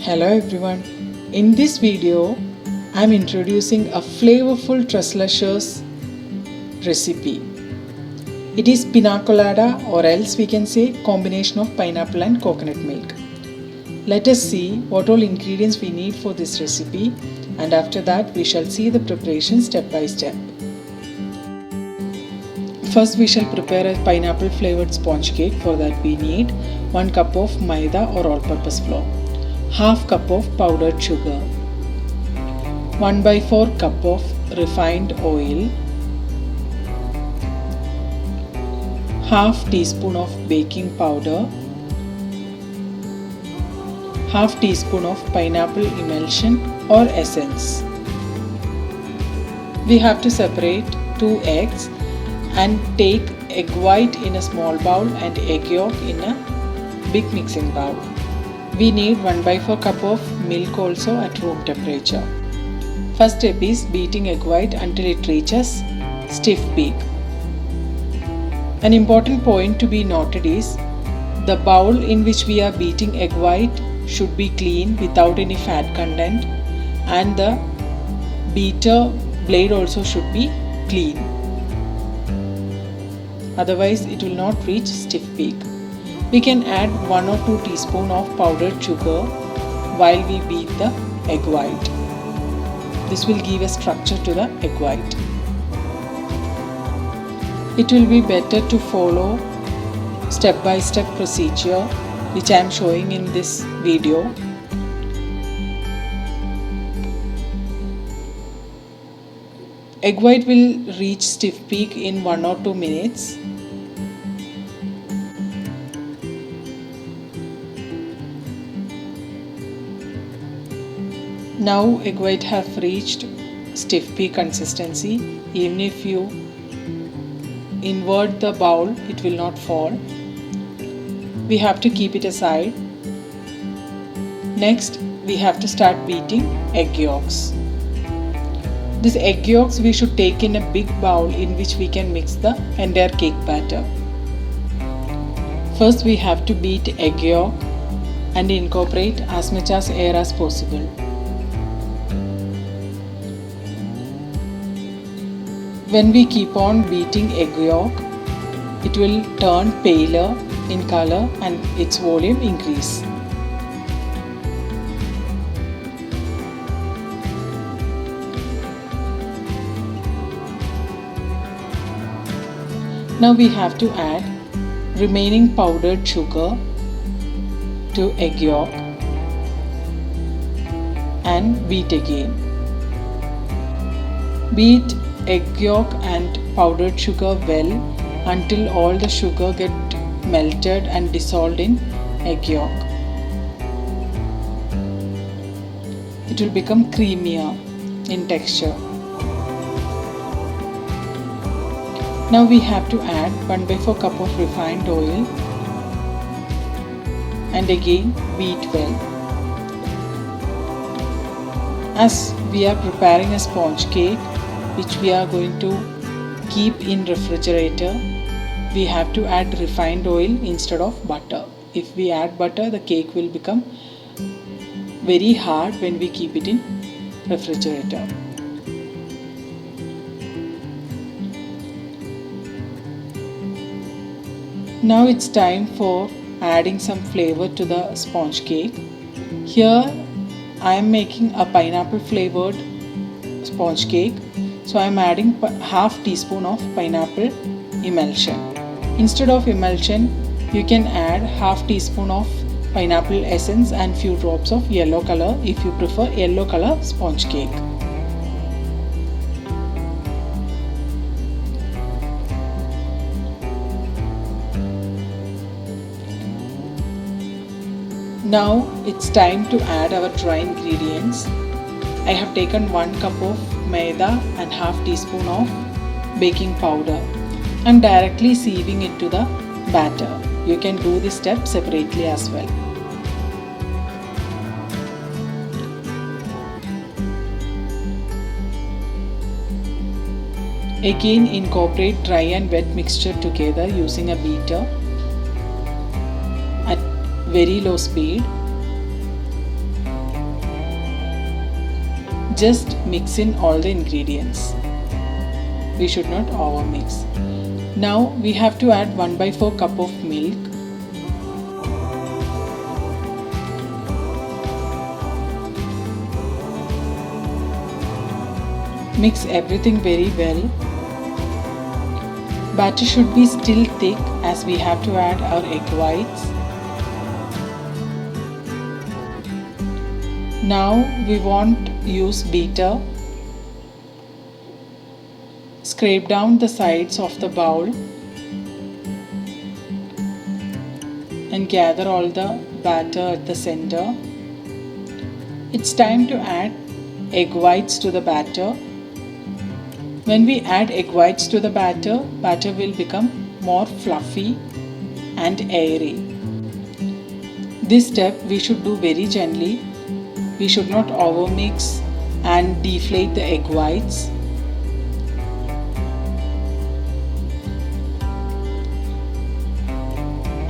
Hello everyone. In this video, I am introducing a flavorful Tresslicious recipe. It is pina colada, or else we can say combination of pineapple and coconut milk. Let us see what all ingredients we need for this recipe, and after that we shall see the preparation step by step. First we shall prepare a pineapple flavored sponge cake. For that we need 1 cup of maida or all-purpose flour, half cup of powdered sugar, 1/4 cup of refined oil, half teaspoon of baking powder, half teaspoon of pineapple emulsion or essence. We have to separate 2 eggs and take egg white in a small bowl and egg yolk in a big mixing bowl. We need 1/4 cup of milk also at room temperature. First step is beating egg white until it reaches stiff peak. An important point to be noted is the bowl in which we are beating egg white should be clean without any fat content, and the beater blade also should be clean. Otherwise it will not reach stiff peak. We can add 1 or 2 teaspoons of powdered sugar while we beat the egg white. This will give a structure to the egg white. It will be better to follow step-by-step procedure which I am showing in this video. Egg white will reach stiff peak in 1 or 2 minutes. Now egg white have reached stiff peak consistency. Even if you invert the bowl, it will not fall. We have to keep it aside. Next, we have to start beating egg yolks. These egg yolks we should take in a big bowl in which we can mix the entire cake batter. First, we have to beat egg yolk and incorporate as much as air as possible. When we keep on beating egg yolk, it will turn paler in color and its volume increase. Now we have to add remaining powdered sugar to egg yolk and beat again. Beat egg yolk and powdered sugar well until all the sugar get melted and dissolved in egg yolk. It will become creamier in texture. Now we have to add 1/4 cup of refined oil and again beat well. As we are preparing a sponge cake which we are going to keep in refrigerator, we have to add refined oil instead of butter. If we add butter, the cake will become very hard when we keep it in refrigerator. Now it's time for adding some flavor to the sponge cake. Here I am making a pineapple flavored sponge cake. So I am adding half teaspoon of pineapple emulsion. Instead of emulsion, you can add half teaspoon of pineapple essence and few drops of yellow color if you prefer yellow color sponge cake. Now it's time to add our dry ingredients. I have taken 1 cup of maida and half teaspoon of baking powder and directly sieving it to the batter. You can do this step separately as well. Again incorporate dry and wet mixture together using a beater at very low speed. Just mix in all the ingredients. We should not over mix. Now we have to add 1/4 cup of milk. Mix everything very well. Batter should be still thick as we have to add our egg whites. Now we want to use beater. Scrape down the sides of the bowl and gather all the batter at the center. It's time to add egg whites to the batter. When we add egg whites to the batter will become more fluffy and airy. This step we should do very gently. We should not overmix and deflate the egg whites.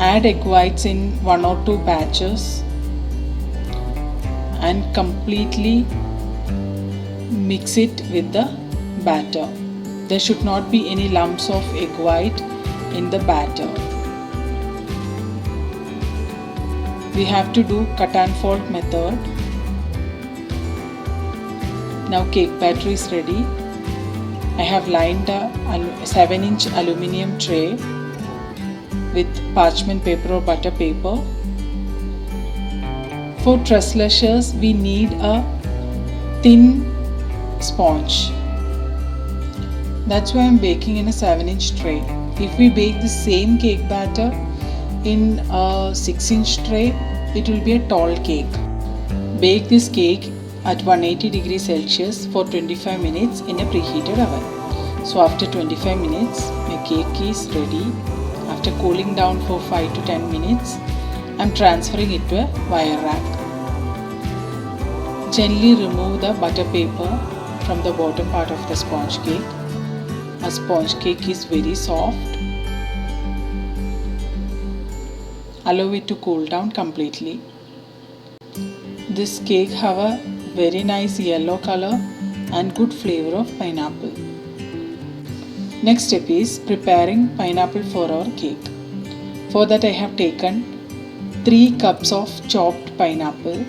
Add egg whites in 1 or 2 batches and completely mix it with the batter. There should not be any lumps of egg white in the batter. We have to do cut and fold method. Now cake batter is ready. I have lined a 7-inch aluminium tray with parchment paper or butter paper. For tres leches we need a thin sponge. That's why I'm baking in a 7-inch tray. If we bake the same cake batter in a 6-inch tray, it will be a tall cake. Bake this cake at 180 degrees Celsius for 25 minutes in a preheated oven. So after 25 minutes, my cake is ready. After cooling down for 5 to 10 minutes, I'm transferring it to a wire rack. Gently remove the butter paper from the bottom part of the sponge cake. A sponge cake is very soft. Allow it to cool down completely. This cake have a very nice yellow color and good flavor of pineapple. Next step is preparing pineapple for our cake. For that I have taken 3 cups of chopped pineapple.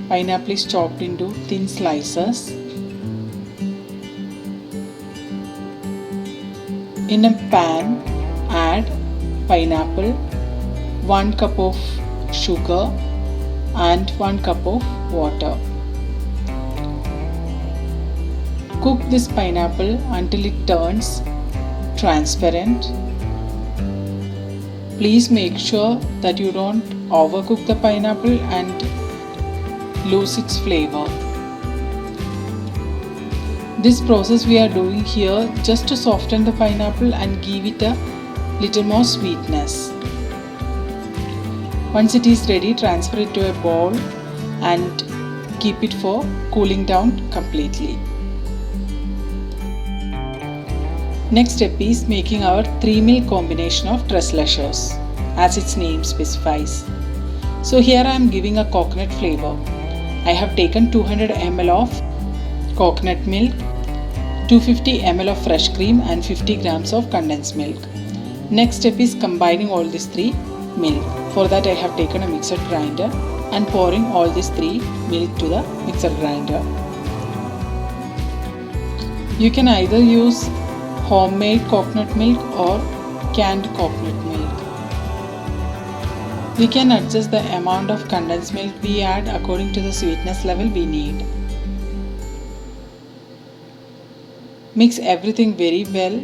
Pineapple is chopped into thin slices. In a pan, add pineapple, 1 cup of sugar and 1 cup of water. Cook this pineapple until it turns transparent. Please make sure that you don't overcook the pineapple and lose its flavor. This process we are doing here just to soften the pineapple and give it a little more sweetness. Once it is ready, transfer it to a bowl and keep it for cooling down completely. Next step is making our 3-meal combination of tres leches, as its name specifies. So here I am giving a coconut flavor. I have taken 200 ml of coconut milk, 250 ml of fresh cream and 50 grams of condensed milk. Next step is combining all these 3 milk. For that I have taken a mixer grinder and pouring all these 3 milk to the mixer grinder. You can either use homemade coconut milk or canned coconut milk. We can adjust the amount of condensed milk we add according to the sweetness level we need. Mix everything very well.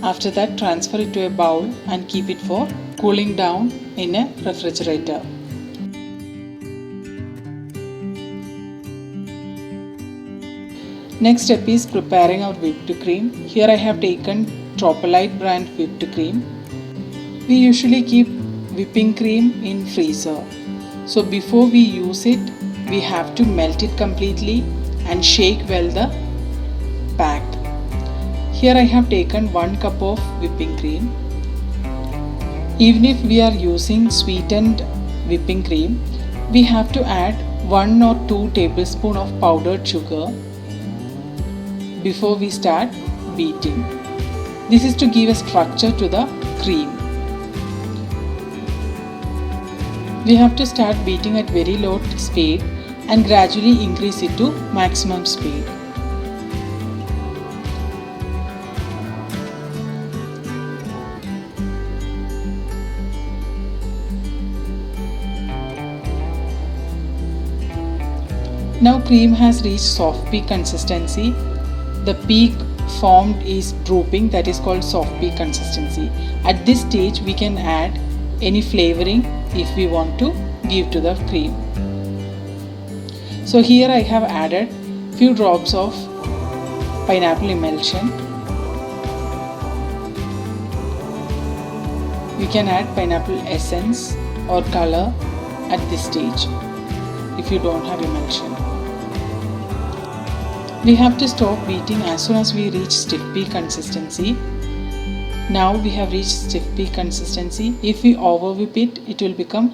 After that, transfer it to a bowl and keep it for cooling down in a refrigerator. Next step is preparing our whipped cream. Here I have taken Tropolite brand whipped cream. We usually keep whipping cream in freezer. So before we use it, we have to melt it completely and shake well the pack. Here I have taken 1 cup of whipping cream. Even if we are using sweetened whipping cream, we have to add 1 or 2 tablespoons of powdered sugar before we start beating. This is to give a structure to the cream. We have to start beating at very low speed and gradually increase it to maximum speed. Now cream has reached soft peak consistency. The peak formed is drooping, that is called soft peak consistency. At this stage we can add any flavoring if we want to give to the cream. So here I have added few drops of pineapple emulsion. You can add pineapple essence or color at this stage if you don't have emulsion. We have to stop beating as soon as we reach stiff peak consistency. Now we have reached stiff peak consistency. If we over whip it, it will become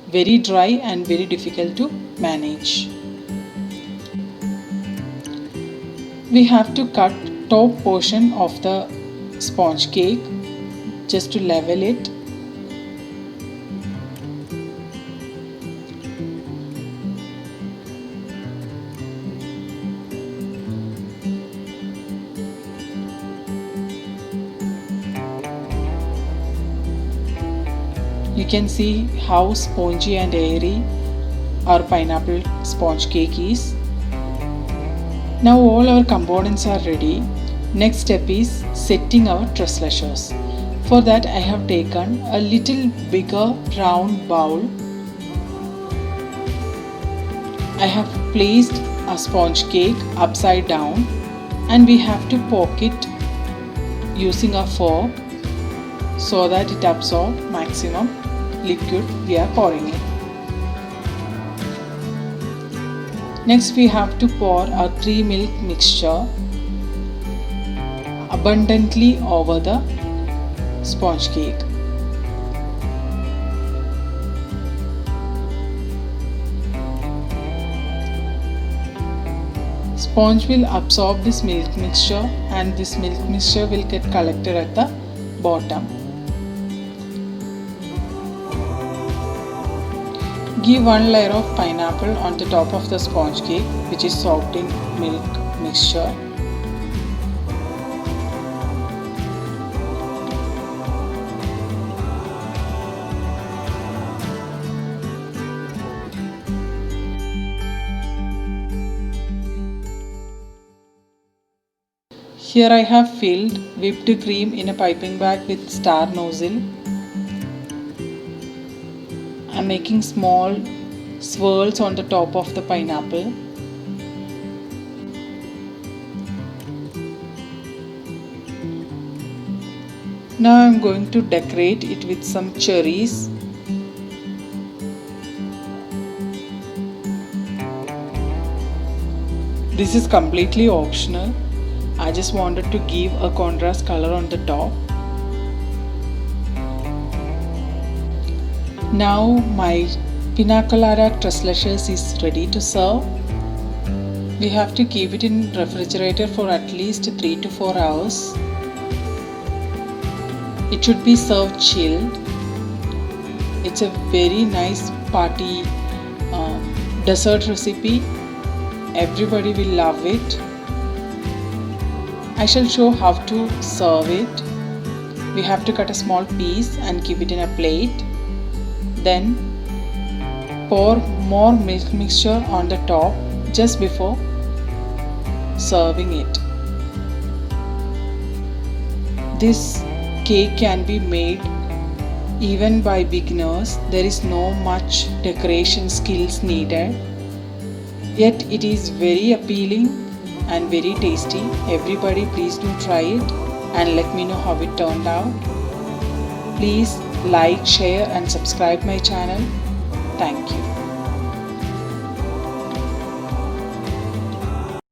very dry and very difficult to manage. We have to cut top portion of the sponge cake just to level it. You can see how spongy and airy our pineapple sponge cake is. Now all our components are ready. Next step is setting our tres leches. For that I have taken a little bigger round bowl. I have placed a sponge cake upside down and we have to poke it using a fork so that it absorbs maximum liquid we are pouring in. Next we have to pour our 3 milk mixture abundantly over the sponge cake. Sponge will absorb this milk mixture and this milk mixture will get collected at the bottom. Give one layer of pineapple on the top of the sponge cake, which is soaked in milk mixture. Here I have filled whipped cream in a piping bag with star nozzle. I am making small swirls on the top of the pineapple. Now I am going to decorate it with some cherries. This is completely optional. I just wanted to give a contrast color on the top. Now my pina colada tres leches is ready to serve. We have to keep it in refrigerator for at least 3 to 4 hours. It should be served chilled. It's a very nice party dessert recipe. Everybody will love it. I shall show how to serve it. We have to cut a small piece and keep it in a plate. Then pour more milk mixture on the top just before serving it. This cake can be made even by beginners. There is no much decoration skills needed. Yet it is very appealing and very tasty. Everybody please do try it and let me know how it turned out. Please like, share and subscribe my channel. Thank you.